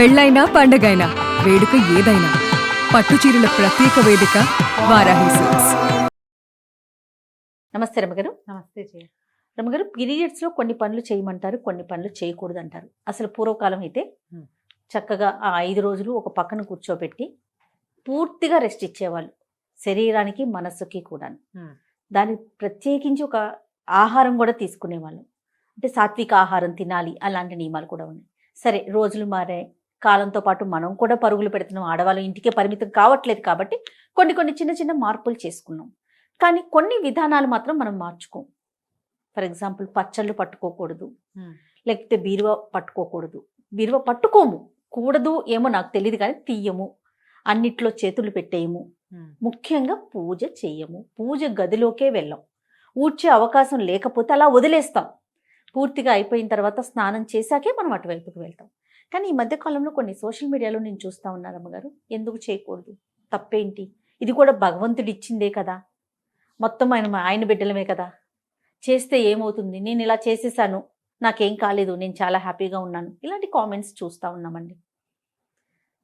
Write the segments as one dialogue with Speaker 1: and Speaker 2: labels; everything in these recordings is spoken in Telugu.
Speaker 1: పెళ్ళైనా పండగైనా వేడుక ఏదైనా పట్టుచీరల ప్రత్యేక వేదిక వారాహి సిల్క్స్.
Speaker 2: నమస్తే రమగారు.
Speaker 3: నమస్తే జయ.
Speaker 2: రమగారు, పీరియడ్స్లో కొన్ని పనులు చేయమంటారు, కొన్ని పనులు చేయకూడదు అంటారు. అసలు పూర్వకాలం అయితే చక్కగా ఆ 5 రోజులు ఒక పక్కన కూర్చోబెట్టి పూర్తిగా రెస్ట్ ఇచ్చేవాళ్ళు, శరీరానికి మనస్సుకి కూడా. దానికి ప్రత్యేకించి ఒక ఆహారం కూడా తీసుకునేవాళ్ళు, అంటే సాత్విక ఆహారం తినాలి, అలాంటి నియమాలు కూడా ఉన్నాయి. సరే, రోజులు మారాయి, కాలంతో పాటు మనం కూడా పరుగులు పెడుతున్నాం, ఆడవాళ్ళు ఇంటికే పరిమితం కావట్లేదు కాబట్టి కొన్ని చిన్న చిన్న మార్పులు చేసుకున్నాం. కానీ కొన్ని విధానాలు మాత్రం మనం మార్చుకోం. ఫర్ ఎగ్జాంపుల్, పచ్చళ్ళు పట్టుకోకూడదు, లేకపోతే బీరువా పట్టుకోకూడదు. బీరువా పట్టుకోము, కూడదు ఏమో నాకు తెలియదు, కానీ తీయము, అన్నిట్లో చేతులు పెట్టేయము, ముఖ్యంగా పూజ చెయ్యము, పూజ గదిలోకే వెళ్ళాం. ఊడ్చే అవకాశం లేకపోతే అలా వదిలేస్తాం. పూర్తిగా అయిపోయిన తర్వాత స్నానం చేశాకే మనం అటువైపుకి వెళ్తాం. కానీ ఈ మధ్యకాలంలో కొన్ని సోషల్ మీడియాలో నేను చూస్తూ ఉన్నాను అమ్మగారు, ఎందుకు చేయకూడదు, తప్పేంటి, ఇది కూడా భగవంతుడు ఇచ్చిందే కదా, మొత్తం ఆయన బిడ్డలమే కదా, చేస్తే ఏమవుతుంది, నేను ఇలా చేసేసాను, నాకేం కాలేదు, నేను చాలా హ్యాపీగా ఉన్నాను, ఇలాంటి కామెంట్స్ చూస్తూ ఉన్నామండి.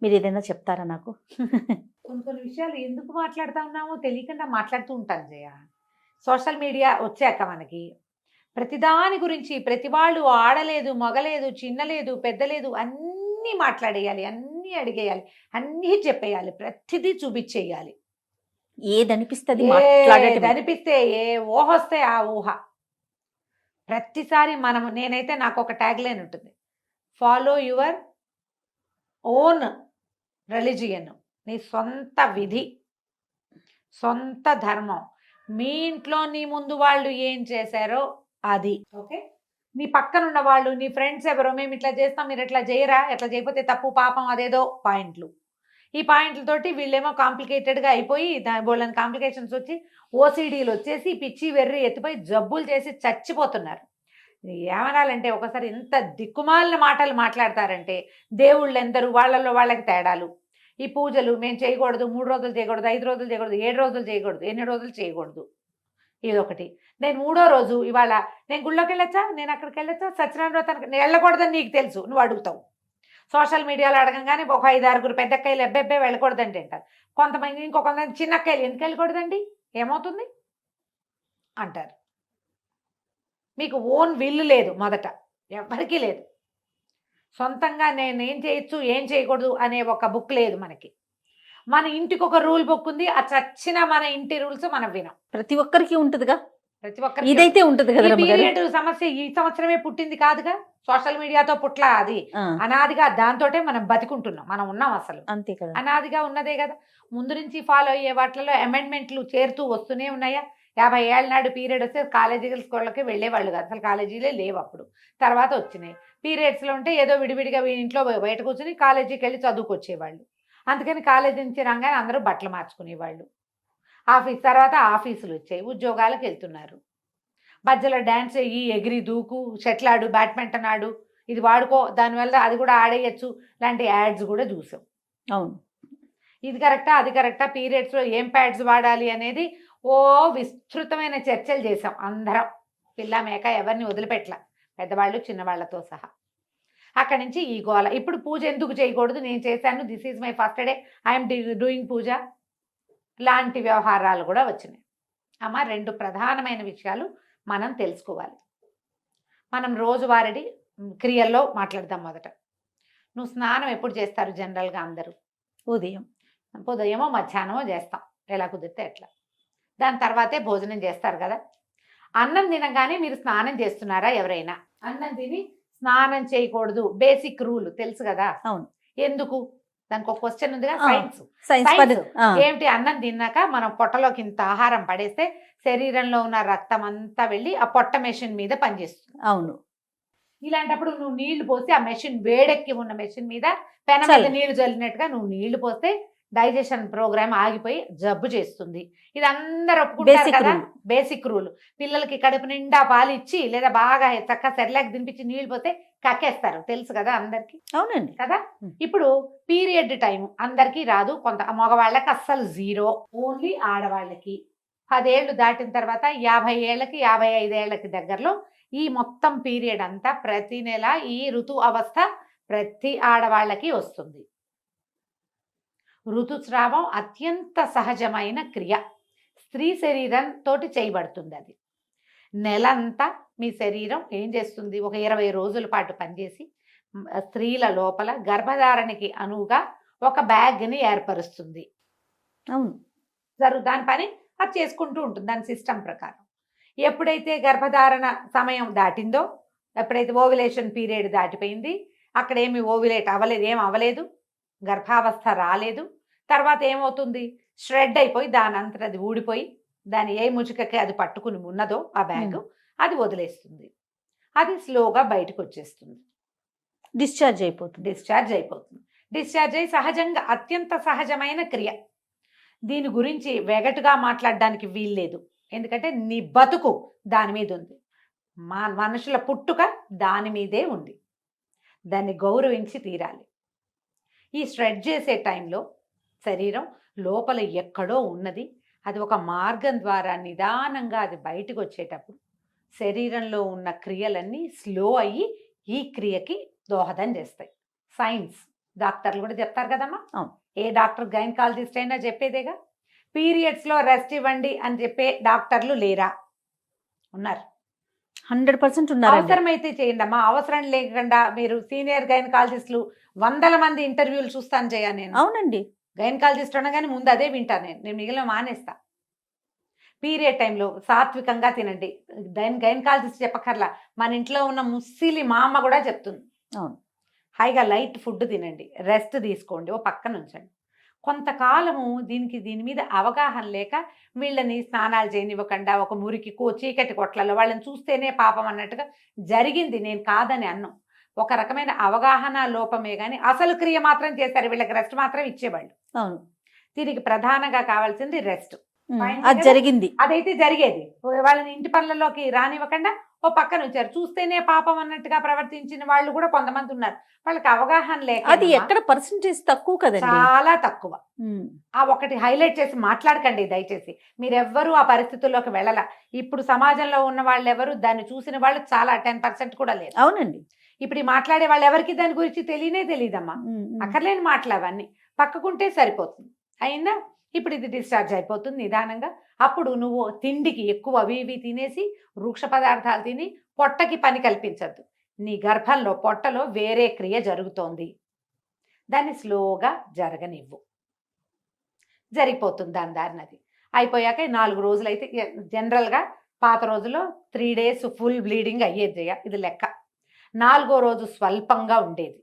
Speaker 2: మీరు ఏదైనా చెప్తారా నాకు?
Speaker 3: కొన్ని విషయాలు ఎందుకు మాట్లాడుతూ ఉన్నామో తెలియకుండా మాట్లాడుతూ ఉంటాను జయ. సోషల్ మీడియా వచ్చాక మనకి ప్రతిదాని గురించి ప్రతి వాళ్ళు ఆడలేదు, మగలేదు, చిన్నలేదు, పెద్దలేదు, అన్నీ మాట్లాడేయాలి, అన్నీ అడిగేయాలి, అన్నీ చెప్పేయాలి, ప్రతిదీ చూపించేయాలి.
Speaker 2: ఏదనిపిస్తుంది
Speaker 3: అనిపిస్తే ఏ ఊహ వస్తే ఆ ఊహ ప్రతిసారి నేనైతే నాకు ఒక ట్యాగ్ లైన్ ఉంటుంది, ఫాలో యువర్ ఓన్ రిలీజియన్, నీ సొంత విధి, సొంత ధర్మం, మీ ఇంట్లో నీ ముందు వాళ్ళు ఏం చేశారో అది ఓకే. నీ పక్కన ఉన్న వాళ్ళు, నీ ఫ్రెండ్స్ ఎవరో, మేము ఇట్లా చేస్తాం, మీరు ఎట్లా చేయరా, ఎట్లా చేయకపోతే తప్పు, పాపం, అదేదో పాయింట్లు. ఈ పాయింట్లతోటి వీళ్ళేమో కాంప్లికేటెడ్గా అయిపోయి బోళ్ళని కాంప్లికేషన్స్ వచ్చి ఓసిడీలు వచ్చేసి పిచ్చి వెర్రి ఎత్తిపోయి జబ్బులు చేసి చచ్చిపోతున్నారు. ఏమనాలంటే ఒకసారి ఎంత దిక్కుమాలిన మాటలు మాట్లాడతారంటే, దేవుళ్ళు ఎందరు, వాళ్ళల్లో వాళ్ళకి తేడాలు, ఈ పూజలు మేము చేయకూడదు, 3 రోజులు చేయకూడదు, 5 రోజులు చేయకూడదు, 7 రోజులు చేయకూడదు, ఎన్ని రోజులు చేయకూడదు, ఇదొకటి. నేను 3వ రోజు ఇవాళ నేను గుళ్ళోకి వెళ్ళొచ్చా, నేను అక్కడికి వెళ్ళొచ్చా, సత్యనారాయణ వ్రతానికి నేను వెళ్ళకూడదని నీకు తెలుసు, నువ్వు అడుగుతావు. సోషల్ మీడియాలో అడగంగానే ఒక 5-6 పెద్దక్కాయలు ఎబ్బెబ్బే వెళ్ళకూడదండి అంటారు. కొంతమంది ఇంకొంతమంది చిన్నక్కాయలు ఎందుకు వెళ్ళకూడదండి, ఏమవుతుంది అంటారు. మీకు ఓన్ విల్లు లేదు, మొదట ఎవరికీ లేదు, సొంతంగా నేను ఏం చేయొచ్చు ఏం చేయకూడదు అనే ఒక బుక్ లేదు మనకి. మన ఇంటికి ఒక రూల్ బుక్ ఉంది, ఆ చచ్చిన మన ఇంటి రూల్స్ మనం వినం.
Speaker 2: ప్రతి ఒక్కరికి ఉంటుందిగా,
Speaker 3: ప్రతి ఒక్కరికి
Speaker 2: ఇదైతే ఉంటుంది కదా.
Speaker 3: పీరియడ్ సమస్య ఈ సంవత్సరమే పుట్టింది కాదుగా, సోషల్ మీడియాతో పుట్ల, అది అనాదిగా దాంతోటే మనం బతికుంటున్నాం, మనం ఉన్నాం, అసలు
Speaker 2: అంతే కదా,
Speaker 3: అనాదిగా ఉన్నదే కదా. ముందు నుంచి ఫాలో అయ్యే వాటిలో అమెండ్మెంట్లు చేరుతూ వస్తూనే ఉన్నాయా. 50 ఏళ్ళ నాడు పీరియడ్ వస్తే కాలేజీల స్కూళ్ళకి వెళ్ళేవాళ్ళు కాదు, అసలు కాలేజీలే లేవు అప్పుడు, తర్వాత వచ్చినాయి. పీరియడ్స్లో ఉంటే ఏదో విడివిడిగా ఇంట్లో బయట కూర్చొని కాలేజీకి వెళ్ళి చదువుకొచ్చేవాళ్ళు. అందుకని కాలేజీ నుంచి రాగానే అందరూ బట్టలు మార్చుకునేవాళ్ళు. తర్వాత ఆఫీసులు వచ్చాయి, ఉద్యోగాలకు వెళ్తున్నారు. మధ్యలో డ్యాన్స్ అయ్యి, ఎగిరి దూకు, షటిల్ ఆడు, బ్యాడ్మింటన్ ఆడు, ఇది వాడుకో, దానివల్ల అది కూడా ఆడేయచ్చు లాంటి యాడ్స్ కూడా చూసాం.
Speaker 2: అవును,
Speaker 3: ఇది కరెక్టా, అది కరెక్టా, పీరియడ్స్లో ఏం ప్యాడ్స్ వాడాలి అనేది ఓ విస్తృతమైన చర్చలు చేసాం అందరం, పిల్ల మేక ఎవరిని వదిలిపెట్టల, పెద్దవాళ్ళు చిన్నవాళ్లతో సహా. అక్కడి నుంచి ఈ గోల. ఇప్పుడు పూజ ఎందుకు చేయకూడదు, నేను చేశాను, this is my first day, I'm doing puja లాంటి వ్యవహారాలు కూడా వచ్చినాయి. అమ్మ, 2 ప్రధానమైన విషయాలు మనం తెలుసుకోవాలి. మనం రోజువారీ క్రియల్లో మాట్లాడదాం. మొదట, నువ్వు స్నానం ఎప్పుడు చేస్తారు జనరల్గా అందరూ? ఉదయమో మధ్యాహ్నమో చేస్తాం, ఎలా కుదిరితే ఎట్లా. దాని తర్వాతే భోజనం చేస్తారు కదా. అన్నం తినగానే మీరు స్నానం చేస్తున్నారా? ఎవరైనా అన్నం తిని స్నానం చేయకూడదు, బేసిక్ రూల్ తెలుసు కదా.
Speaker 2: అవును,
Speaker 3: ఎందుకు? దానికి ఒక క్వశ్చన్ ఉందిగా,
Speaker 2: సైన్స్
Speaker 3: ఏమిటి? అన్నం తిన్నాక మనం పొట్టలోకి ఇంత ఆహారం పడేస్తే శరీరంలో ఉన్న రక్తం అంతా వెళ్ళి ఆ పొట్ట మెషిన్ మీద పనిచేస్తుంది.
Speaker 2: అవును,
Speaker 3: ఇలాంటప్పుడు నువ్వు నీళ్లు పోసి ఆ మెషిన్, వేడెక్కి ఉన్న మెషిన్ మీద పెన మీద నీళ్లు చల్లినట్టుగా నువ్వు నీళ్లు పోస్తే డైజెషన్ ప్రోగ్రామ్ ఆగిపోయి జబ్బు చేస్తుంది. ఇది అందరు ఒప్పుకుంటారు కదా, బేసిక్ రూల్. పిల్లలకి కడుపు నిండా పాలు ఇచ్చి లేదా బాగా చక్కగా సెర్లాక్ తినిపించి నీళ్లు పోతే కక్కేస్తారు, తెలుసు కదా అందరికి.
Speaker 2: అవునండి
Speaker 3: కదా. ఇప్పుడు పీరియడ్ టైం అందరికీ రాదు, కొంత మగవాళ్ళకి అస్సలు 0, ఓన్లీ ఆడవాళ్ళకి. 10 ఏళ్ళు దాటిన తర్వాత 50 ఏళ్ళకి 55 ఏళ్ళకి దగ్గరలో ఈ మొత్తం పీరియడ్ అంతా ప్రతి నెల ఈ ఋతు అవస్థ ప్రతి ఆడవాళ్ళకి వస్తుంది. ఋతుస్రావం అత్యంత సహజమైన క్రియ. స్త్రీ శరీరంతో చేయబడుతుంది. అది నెలంతా మీ శరీరం ఏం చేస్తుంది, ఒక 20 రోజుల పాటు పనిచేసి స్త్రీల లోపల గర్భధారణకి అనువుగా ఒక బ్యాగ్ని ఏర్పరుస్తుంది.
Speaker 2: అవును.
Speaker 3: దాని పని అది చేసుకుంటూ ఉంటుంది దాని సిస్టమ్ ప్రకారం. ఎప్పుడైతే గర్భధారణ సమయం దాటిందో, ఎప్పుడైతే ఓవ్యులేషన్ పీరియడ్ దాటిపోయింది, అక్కడ ఏమి ఓవ్యులేట్ అవ్వలేదు, ఏం అవ్వలేదు, గర్భావస్థ రాలేదు, తర్వాత ఏమవుతుంది, షెడ్ అయిపోయి దాని అంతటా అది ఊడిపోయి దాని ఏ ముచుకకి అది పట్టుకుని ఉన్నదో ఆ బ్యాగ్ అది వదిలేస్తుంది. అది స్లోగా బయటకు వచ్చేస్తుంది,
Speaker 2: డిశ్చార్జ్ అయిపోతుంది.
Speaker 3: డిశ్చార్జ్ అయి సహజంగా అత్యంత సహజమైన క్రియ. దీని గురించి వెగటుగా మాట్లాడడానికి వీల్లేదు. ఎందుకంటే నీ బతుకు దాని మీద ఉంది, మనుషుల పుట్టుక దాని మీదే ఉంది. దాన్ని గౌరవించి తీరాలి. ఈ స్ట్రెచ్ చేసే టైంలో శరీరం లోపల ఎక్కడో ఉన్నది, అది ఒక మార్గం ద్వారా నిదానంగా అది బయటకు వచ్చేటప్పుడు శరీరంలో ఉన్న క్రియలన్నీ స్లో అయ్యి ఈ క్రియకి దోహదం చేస్తాయి. సైన్స్ డాక్టర్లు కూడా చెప్తారు కదమ్మా. ఏ డాక్టర్ గైనకాలజిస్ట్ అయినా చెప్పేదేగా. పీరియడ్స్లో రెస్ట్ ఇవ్వండి అని చెప్పే డాక్టర్లు లేరా? ఉన్నారు,
Speaker 2: 100% ఉన్నారు.
Speaker 3: అవసరమైతే చేయండి అమ్మా. అవసరం లేకుండా మీరు సీనియర్ గైనకాలజిస్టులు 100 మంది ఇంటర్వ్యూలు చూస్తాను చేయా నేను.
Speaker 2: అవునండి.
Speaker 3: గైనకాలజిస్ట్ అనగానే ముందు అదే వింటాను నేను మిగిలిన మానేస్తా. పీరియడ్ టైంలో సాత్వికంగా తినండి. గైనకాలజిస్ట్ చెప్పకర్లా, మన ఇంట్లో ఉన్న ముస్సిలి మా అమ్మ కూడా చెప్తుంది.
Speaker 2: అవును.
Speaker 3: హాయిగా లైట్ ఫుడ్ తినండి, రెస్ట్ తీసుకోండి, ఓ పక్కన ఉంచండి. కొంతకాలము దీని మీద అవగాహన లేక వీళ్ళని స్నానాలు చేయనివ్వకుండా ఒక మురికి చీకటి కొట్లలో వాళ్ళని చూస్తేనే పాపం అన్నట్టుగా జరిగింది. నేను కాదని అన్నాం. ఒక రకమైన అవగాహన లోపమే కానీ అసలు క్రియ మాత్రం చేశారు. వీళ్ళకి రెస్ట్ మాత్రం ఇచ్చేవాళ్ళు.
Speaker 2: అవును.
Speaker 3: దీనికి ప్రధానంగా కావాల్సింది రెస్ట్.
Speaker 2: అది జరిగింది.
Speaker 3: అదైతే జరిగేది. వాళ్ళని ఇంటి పనులలోకి రానివ్వకుండా ఓ పక్కన వచ్చారు. చూస్తేనే పాపం అన్నట్టుగా ప్రవర్తించిన వాళ్ళు కూడా కొంతమంది ఉన్నారు. వాళ్ళకి అవగాహన లేక.
Speaker 2: అది ఎక్కడ పర్సెంటేజ్ తక్కువ కదండి,
Speaker 3: చాలా తక్కువ. ఆ ఒకటి హైలైట్ చేసి మాట్లాడకండి దయచేసి. మీరెవ్వరూ ఆ పరిస్థితుల్లోకి వెళ్ళాల. ఇప్పుడు సమాజంలో ఉన్న వాళ్ళు ఎవరు దాన్ని చూసిన వాళ్ళు చాలా 10% కూడా లేదు.
Speaker 2: అవునండి.
Speaker 3: ఇప్పుడు ఈ మాట్లాడే వాళ్ళు ఎవరికి దాని గురించి తెలియదమ్మా. అక్కర్లేని మాటలు అవన్నీ పక్కకుంటే సరిపోతుంది. అయిందా? ఇప్పుడు ఇది డిశ్చార్జ్ అయిపోతుంది నిదానంగా. అప్పుడు నువ్వు తిండికి ఎక్కువ అవి ఇవి తినేసి వృక్ష పదార్థాలు తిని పొట్టకి పని కల్పించద్దు. నీ గర్భంలో పొట్టలో వేరే క్రియ జరుగుతోంది, దాన్ని స్లోగా జరగనివ్వు. జరిగిపోతుంది దాని దారినది. అయిపోయాక 4 రోజులు అయితే జనరల్గా పాత రోజుల్లో 3 days ఫుల్ బ్లీడింగ్ అయ్యేది జయ, ఇది లెక్క. 4వ రోజు స్వల్పంగా ఉండేది.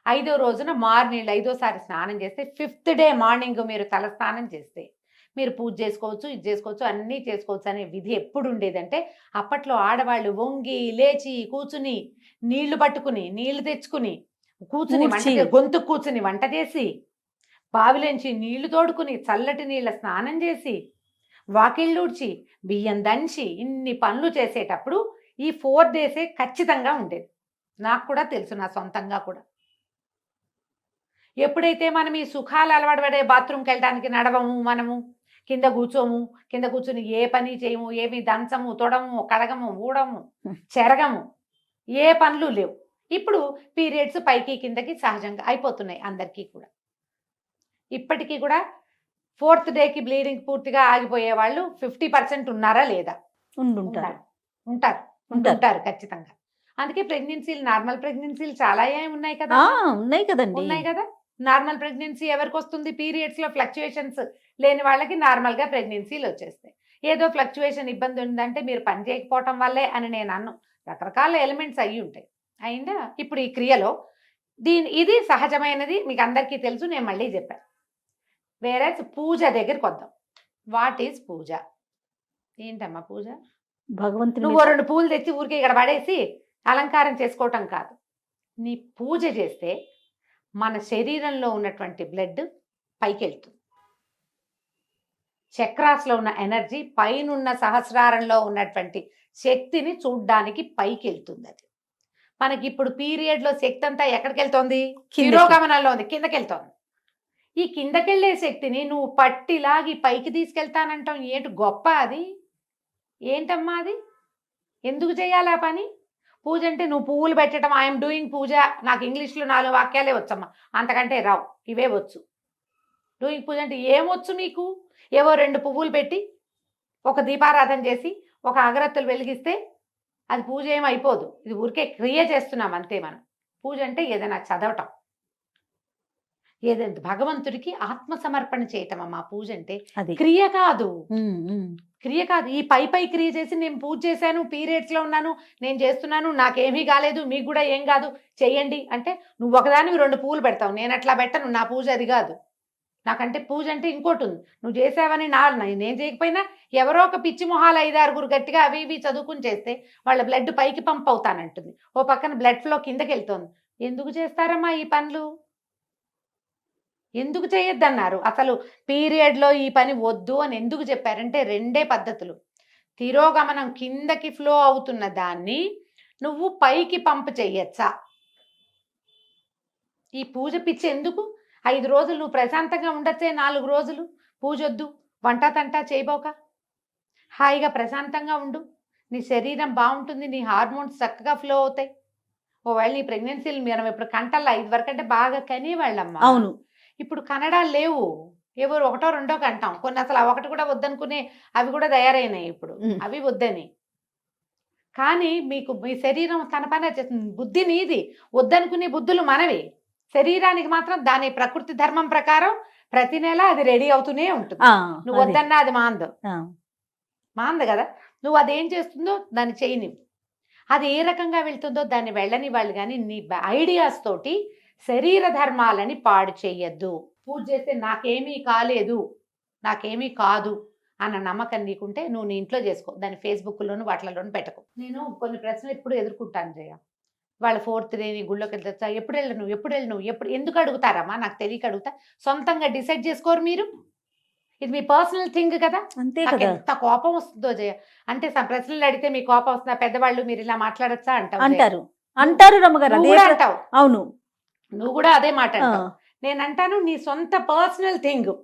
Speaker 3: 5వ రోజున మార్నింగ్ 5వసారి స్నానం చేస్తే 5th day మార్నింగ్ మీరు తల స్నానం చేస్తే మీరు పూజ చేసుకోవచ్చు, ఇది చేసుకోవచ్చు, అన్నీ చేసుకోవచ్చు అనే విధి ఎప్పుడు ఉండేదంటే అప్పట్లో ఆడవాళ్ళు వంగి లేచి కూర్చుని నీళ్లు పట్టుకుని నీళ్లు తెచ్చుకుని కూర్చుని గొంతు కూర్చుని వంట చేసి బావిలోంచి నీళ్లు తోడుకుని చల్లటి నీళ్ళ స్నానం చేసి వాకిళ్ళూడ్చి బియ్యం దంచి ఇన్ని పనులు చేసేటప్పుడు ఈ 4 days ఖచ్చితంగా ఉండేది. నాకు కూడా తెలుసు, నా సొంతంగా కూడా. ఎప్పుడైతే మనం ఈ సుఖాలు అలవాటు పడే బాత్రూమ్కి వెళ్ళడానికి నడవము, మనము కింద కూర్చొని ఏ పని చేయము, ఏమి దంచము, తొడము, కడగము, ఊడము, చెరగము, ఏ పనులు లేవు. ఇప్పుడు పీరియడ్స్ పైకి కిందకి సహజంగా అయిపోతున్నాయి అందరికీ కూడా. ఇప్పటికీ కూడా 4th dayకి బ్లీడింగ్ పూర్తిగా ఆగిపోయే వాళ్ళు 50% ఉన్నారా లేదా? ఉంటారు ఖచ్చితంగా. అందుకే ప్రెగ్నెన్సీలు, నార్మల్ ప్రెగ్నెన్సీలు చాలా ఉన్నాయి కదా. ఉన్నాయి కదా. నార్మల్ ప్రెగ్నెన్సీ ఎవరికి వస్తుంది? పీరియడ్స్లో ఫ్లక్చుయేషన్స్ లేని వాళ్ళకి నార్మల్గా ప్రెగ్నెన్సీలు వచ్చేస్తాయి. ఏదో ఫ్లక్చుయేషన్ ఇబ్బంది ఉందంటే మీరు పని చేయకపోవటం వల్లే అని నేను అన్ను. రకరకాల ఎలిమెంట్స్ అయ్యి ఉంటాయి. అయిందా? ఇప్పుడు ఈ క్రియలో ఇది సహజమైనది, మీకు అందరికీ తెలుసు, నేను మళ్ళీ చెప్పాను. వేరే పూజ దగ్గరికి వద్దాం. వాట్ ఈజ్ పూజ? ఏంటమ్మా పూజ?
Speaker 2: భగవంతుడు
Speaker 3: నువ్వు 2 పూలు తెచ్చి ఊరికే ఇక్కడ పడేసి అలంకారం చేసుకోవటం కాదు. నీ పూజ చేస్తే మన శరీరంలో ఉన్నటువంటి బ్లడ్ పైకి వెళ్తుంది. చక్రాస్లో ఉన్న ఎనర్జీ పైనున్న సహస్రారంలో ఉన్నటువంటి శక్తిని చూడ్డానికి పైకి వెళ్తుంది. అది మనకి ఇప్పుడు పీరియడ్లో శక్తి అంతా ఎక్కడికి వెళ్తోంది? తిరోగమనంలో ఉంది, కిందకి వెళ్తోంది. ఈ కిందకెళ్ళే శక్తిని నువ్వు పట్టిలాగి పైకి తీసుకెళ్తానంటాం. ఏంటి గొప్ప అది? ఏంటమ్మా అది? ఎందుకు చేయాలి ఆ పని? పూజ అంటే నువ్వు పువ్వులు పెట్టడం, ఐఎమ్ డూయింగ్ పూజ, నాకు ఇంగ్లీష్లో 4 వాక్యాలే వచ్చమ్మా, అంతకంటే రావు, ఇవే వచ్చు. డూయింగ్ పూజ అంటే ఏమొచ్చు నీకు? ఏవో 2 పువ్వులు పెట్టి ఒక దీపారాధన చేసి ఒక అగరత్తులు వెలిగిస్తే అది పూజ ఏమి అయిపోదు. ఇది ఊరికే క్రియ చేస్తున్నాం అంతే మనం. పూజ అంటే ఏదైనా చదవటం, ఏదైనా భగవంతుడికి ఆత్మ సమర్పణ చేయటం అమ్మా పూజ అంటే.
Speaker 2: అది
Speaker 3: క్రియ కాదు, క్రియ కాదు. ఈ పై క్రియ చేసి నేను పూజ చేశాను, పీరియడ్స్లో ఉన్నాను, నేను చేస్తున్నాను, నాకేమీ కాలేదు, మీకు కూడా ఏం కాదు, చెయ్యండి అంటే నువ్వు ఒకదానివి 2 పువ్వులు పెడతావు. నేను అట్లా పెట్టను, నా పూజ అది కాదు. నాకంటే పూజ అంటే ఇంకోటి ఉంది. నువ్వు చేసావని నేను చేయకపోయినా ఎవరో ఒక పిచ్చి మొహాలు 5-6 గట్టిగా అవి ఇవి చదువుకుని చేస్తే వాళ్ళ బ్లడ్ పైకి పంప్ అవుతానంటుంది, ఓ పక్కన బ్లడ్ ఫ్లో కిందకి వెళ్తుంది. ఎందుకు చేస్తారమ్మా ఈ పనులు? ఎందుకు చేయొద్దన్నారు? అసలు పీరియడ్లో ఈ పని వద్దు అని ఎందుకు చెప్పారంటే 2 పద్ధతులు. తిరోగమనం కిందకి ఫ్లో అవుతున్న దాన్ని నువ్వు పైకి పంప్ చెయ్యొచ్చా? ఈ పూజ పిచ్చి ఎందుకు? 5 రోజులు నువ్వు ప్రశాంతంగా ఉండొచ్చే, 4 రోజులు పూజొద్దు, వంట తంటా చేయబోక హాయిగా ప్రశాంతంగా ఉండు, నీ శరీరం బాగుంటుంది, నీ హార్మోన్స్ చక్కగా ఫ్లో అవుతాయి. ఓవేళ నీ ప్రెగ్నెన్సీలు మనం ఇప్పుడు కంటల్లా 5 వరకు అంటే బాగా కనేవాళ్ళమ్మా.
Speaker 2: అవును,
Speaker 3: ఇప్పుడు కన్నడాలు లేవు, ఎవరు 1, 2 కంటాం. కొన్ని అసలు ఆ 1 కూడా వద్దనుకునే అవి కూడా తయారైనాయి ఇప్పుడు, అవి వద్దని. కానీ మీకు మీ శరీరం తన పని చేస్తుంది. బుద్ధి నీది, వద్దనుకునే బుద్ధులు మనవి. శరీరానికి మాత్రం దాని ప్రకృతి ధర్మం ప్రకారం ప్రతి నెల అది రెడీ అవుతూనే ఉంటుంది. నువ్వు వద్దన్నా అది మాంద కదా. నువ్వు అదేం చేస్తుందో దాన్ని చేయని, అది ఏ రకంగా వెళ్తుందో దాన్ని వెళ్ళని వాళ్ళు. కానీ నీ ఐడియాస్ తోటి శరీర ధర్మాలని పాడు చెయ్యొద్దు. పూజ చేస్తే నాకేమీ కాలేదు, నాకేమీ కాదు అన్న నమ్మకం నీకుంటే నువ్వు నీ ఇంట్లో చేసుకో, దాన్ని ఫేస్బుక్లోను వాటిలోనూ పెట్టకు. నేను కొన్ని ప్రశ్నలు ఎప్పుడు ఎదుర్కొంటాను జయ. వాళ్ళ 4th డే నీ గుళ్ళోకి వెళ్తా, ఎప్పుడు వెళ్ళను ఎందుకు అడుగుతారమ్మా? నాకు తెలియక అడుగుతా. సొంతంగా డిసైడ్ చేసుకోరు మీరు? ఇది మీ పర్సనల్ థింగ్ కదా.
Speaker 2: అంతే
Speaker 3: నాకు
Speaker 2: కదా.
Speaker 3: ఎంత కోపం వస్తుందో జయ. అంటే ప్రశ్నలు అడిగితే మీ కోపం వస్తుందా? పెద్దవాళ్ళు మీరు ఇలా మాట్లాడచ్చా
Speaker 2: అంటారు రమ్మగారు.
Speaker 3: నువ్వు కూడా అంటావు.
Speaker 2: అవును,
Speaker 3: నువ్వు కూడా అదే మాట అంటావు. నేను అంటాను నీ సొంత పర్సనల్ థింగ్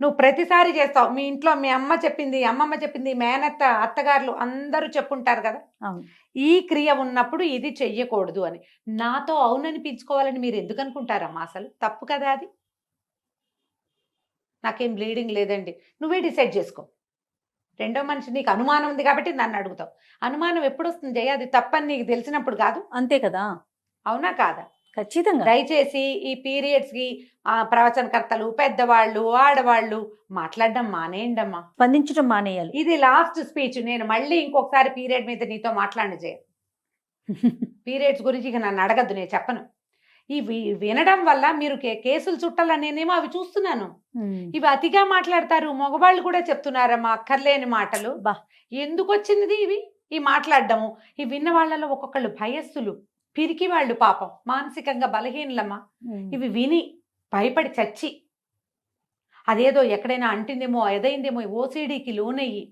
Speaker 3: నువ్వు ప్రతిసారి చేస్తావు. మీ ఇంట్లో మీ అమ్మ చెప్పింది, అమ్మమ్మ చెప్పింది, మేనత్త, అత్తగారులు అందరూ చెప్పుంటారు కదా, ఈ క్రియ ఉన్నప్పుడు ఇది చెయ్యకూడదు అని. నాతో అవుననిపించుకోవాలని మీరు ఎందుకు అనుకుంటారమ్మా? అసలు తప్పు కదా అది. నాకేం బ్లీడింగ్ లేదండి, నువ్వే డిసైడ్ చేసుకో. రెండో మనిషి నీకు అనుమానం ఉంది కాబట్టి నన్ను అడుగుతావు. అనుమానం ఎప్పుడు వస్తుంది జయ? అది తప్పని నీకు తెలిసినప్పుడు కాదు.
Speaker 2: అంతే కదా.
Speaker 3: అవునా కాదా?
Speaker 2: ఖచ్చితంగా.
Speaker 3: దయచేసి ఈ పీరియడ్స్కి ప్రవచనకర్తలు, పెద్దవాళ్ళు, ఆడవాళ్ళు మాట్లాడడం మానేయండి అమ్మా,
Speaker 2: స్పందించడం మానేయాలి.
Speaker 3: ఇది లాస్ట్ స్పీచ్. నేను మళ్ళీ ఇంకొకసారి పీరియడ్ మీద నీతో మాట్లాడి చేయ. పీరియడ్స్ గురించి ఇక నన్ను అడగద్దు, నేను చెప్పను. ఇవి వినడం వల్ల మీరు కేసులు చుట్టాలని నేనేమో అవి చూస్తున్నాను. ఇవి అతిగా మాట్లాడతారు, మగవాళ్ళు కూడా చెప్తున్నారమ్మా అక్కర్లేని మాటలు. ఎందుకు వచ్చింది ఇవి ఈ మాట్లాడడము? ఇవి విన్న వాళ్ళలో ఒక్కొక్కళ్ళు భయస్సులు, పిరికి వాళ్ళు, పాపం మానసికంగా బలహీనలమ్మా. ఇవి విని భయపడి చచ్చి అదేదో ఎక్కడైనా అంటిందేమో, ఎదైందేమో, ఓసిడీకి లోనయ్యి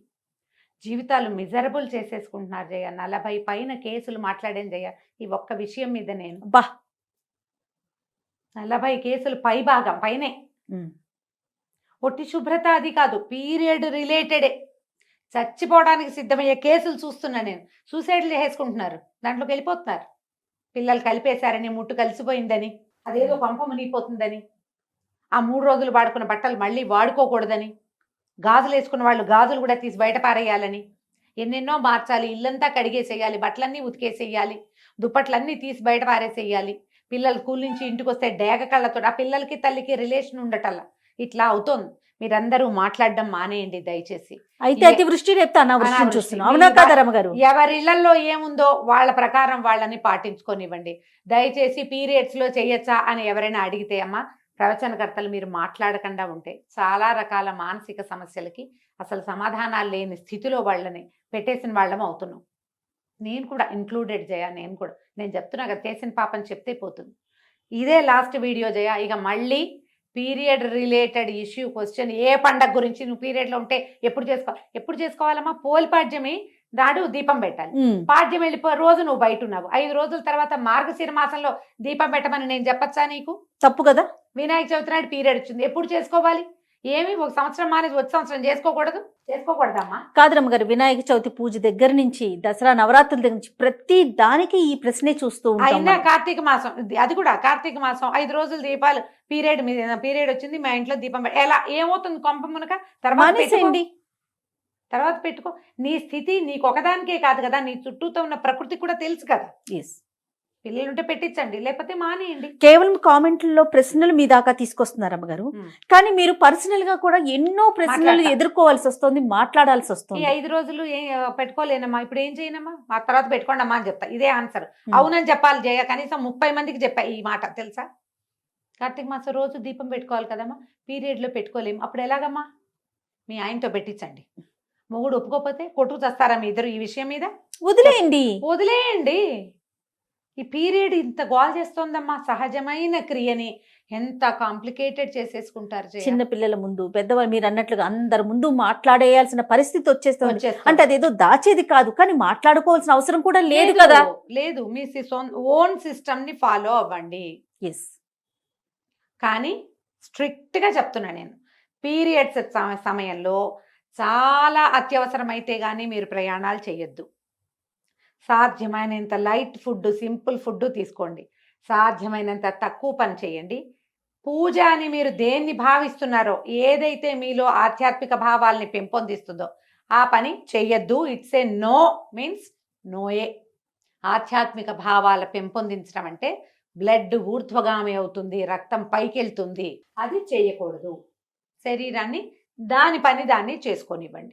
Speaker 3: జీవితాలు మిజరబుల్ చేసేసుకుంటున్నారు జయ. 40 పైన కేసులు మాట్లాడాను జయ ఈ ఒక్క విషయం మీద. నేను 40 కేసులు భాగం పైనే. ఒట్టి శుభ్రత అది కాదు, పీరియడ్ రిలేటెడే చచ్చిపోవడానికి సిద్ధమయ్యే కేసులు చూస్తున్నా నేను. సూసైడ్లు చేసుకుంటున్నారు, దాంట్లోకి వెళ్ళిపోతున్నారు. పిల్లలు కలిపేశారని, ముట్టు కలిసిపోయిందని, అదేదో పంప మునిగిపోతుందని, ఆ 3 రోజులు వాడుకున్న బట్టలు మళ్ళీ వాడుకోకూడదని, గాజులు వేసుకున్న వాళ్ళు గాజులు కూడా తీసి బయట పారేయాలని, ఎన్నెన్నో మార్చాలి, ఇల్లంతా కడిగేసేయాలి, బట్టలన్నీ ఉతికేసేయాలి, దుప్పట్లన్నీ తీసి బయట పారేసేయాలి, పిల్లలు స్కూల్ నుంచి ఇంటికి వస్తే డేగ కళ్ళతో ఆ పిల్లలకి తల్లికి రిలేషన్ ఉండటల్లా ఇట్లా అవుతోంది. మీరందరూ మాట్లాడడం మానేయండి దయచేసి.
Speaker 2: అయితే అతివృష్టి రేపు అనావృష్టి చూస్తున్నాం. అవునా కదా రమ్మగారు? ఎవరి
Speaker 3: ఇళ్లలో ఏముందో వాళ్ళ ప్రకారం వాళ్ళని పాటించుకోనివ్వండి దయచేసి. పీరియడ్స్లో చేయొచ్చా అని ఎవరైనా అడిగితే అమ్మా, ప్రవచనకర్తలు మీరు మాట్లాడకుండా ఉంటే చాలా రకాల మానసిక సమస్యలకి అసలు సమాధానాలు లేని స్థితిలో వాళ్ళని పెట్టేసిన వాళ్ళం అవుతున్నాం. నేను కూడా ఇంక్లూడెడ్ జయ. నేను చెప్తున్నా కదా, చేసిన పాపని చెప్తే పోతుంది. ఇదే లాస్ట్ వీడియో జయ. ఇక మళ్ళీ పీరియడ్ రిలేటెడ్ ఇష్యూ క్వశ్చన్, ఏ పండగ గురించి నువ్వు పీరియడ్లో ఉంటే ఎప్పుడు చేసుకోవాలమ్మా? పోలిపాడ్యమి నాడు దీపం పెట్టాలి. పాడ్యం వెళ్ళిపో రోజు నువ్వు బయట ఉన్నావు, 5 రోజుల తర్వాత మార్గశిర మాసంలో దీపం పెట్టమని నేను చెప్పచ్చా నీకు?
Speaker 2: తప్పు కదా.
Speaker 3: వినాయక చవితి నాడు పీరియడ్ వచ్చింది, ఎప్పుడు చేసుకోవాలి? ఏమి ఒక సంవత్సరం మానేసి వచ్చే సంవత్సరం చేసుకోకూడదమ్మా.
Speaker 2: కాదు రమ్మగారు, వినాయక చవితి పూజ దగ్గర నుంచి దసరా నవరాత్రుల దగ్గర నుంచి ప్రతి దానికి ఈ ప్రశ్నే చూస్తూ ఉంటాం
Speaker 3: అయినా
Speaker 2: మనం.
Speaker 3: కార్తీక మాసం, అది కూడా కార్తీక మాసం 5 రోజులు దీపాలు, పీరియడ్ వచ్చింది మా ఇంట్లో దీపం ఎలా ఏమవుతుంది కొంప మునక?
Speaker 2: మానేసేయండి.
Speaker 3: తర్వాత పెట్టుకో. నీ స్థితి నీకు ఒకదానికే కాదు కదా, నీ చుట్టూతో ఉన్న ప్రకృతి కూడా తెలుసు కదా.
Speaker 2: ఎస్,
Speaker 3: పిల్లలుంటే పెట్టించండి, లేకపోతే మానేయండి.
Speaker 2: కేవలం కామెంట్లలో ప్రశ్నలు మీ దాకా తీసుకొస్తున్నారు అమ్మగారు, కానీ మీరు పర్సనల్ గా కూడా ఎన్నో ప్రశ్నలు
Speaker 3: మాట్లాడతా.
Speaker 2: ఎదుర్కోవాల్సి వస్తుంది, మాట్లాడాల్సి
Speaker 3: ఈ
Speaker 2: వస్తుంది.
Speaker 3: 5 రోజులు పెట్టుకోలేనమ్మా, ఇప్పుడు ఏం చేయనమ్మా, ఆ తర్వాత పెట్టుకోండి అమ్మా అని చెప్తా. ఇదే ఆన్సర్. అవునని చెప్పాలి జయ, కనీసం 30 మందికి చెప్పా ఈ మాట, తెలుసా? కార్తీక మాసం రోజు దీపం పెట్టుకోవాలి కదమ్మా, పీరియడ్ లో పెట్టుకోలేము, అప్పుడు ఎలాగమ్మా? మీ ఆయనతో పెట్టించండి. మొగుడు ఒప్పుకోకపోతే కొట్టుకు చేస్తారా మీ ఇద్దరు ఈ విషయం మీద? వదిలేయండి. ఈ పీరియడ్ ఇంత గోల్ చేస్తోందమ్మా, సహజమైన క్రియని ఎంత కాంప్లికేటెడ్ చేసేసుకుంటారు జయ.
Speaker 2: చిన్న పిల్లల ముందు, పెద్దవాళ్ళు మీరు అన్నట్లుగా అందరి ముందు మాట్లాడేయాల్సిన పరిస్థితి వచ్చేస్తుంది.
Speaker 3: వచ్చేస్తుంది.
Speaker 2: అంటే అదేదో దాచేది కాదు, కానీ మాట్లాడుకోవాల్సిన అవసరం కూడా లేదు కదా.
Speaker 3: లేదు, మీ ఓన్ సిస్టమ్ ని ఫాలో అవ్వండి.
Speaker 2: ఎస్,
Speaker 3: కానీ స్ట్రిక్ట్ గా చెప్తున్నా నేను, పీరియడ్స్ సమయంలో చాలా అత్యవసరమైతే కానీ మీరు ప్రయాణాలు చేయొద్దు. సాధ్యమైనంత లైట్ ఫుడ్, సింపుల్ ఫుడ్ తీసుకోండి. సాధ్యమైనంత తక్కువ పని చేయండి. పూజ అని మీరు దేన్ని భావిస్తున్నారో, ఏదైతే మీలో ఆధ్యాత్మిక భావాల్ని పెంపొందిస్తుందో ఆ పని చెయ్యొద్దు. ఇట్స్ ఏ నో, మీన్స్ నోయే. ఆధ్యాత్మిక భావాల పెంపొందించడం అంటే బ్లడ్ ఊర్ధ్వగామి అవుతుంది, రక్తం పైకి వెళ్తుంది, అది చేయకూడదు. శరీరాన్ని దాని పని దాన్ని చేసుకోనివ్వండి.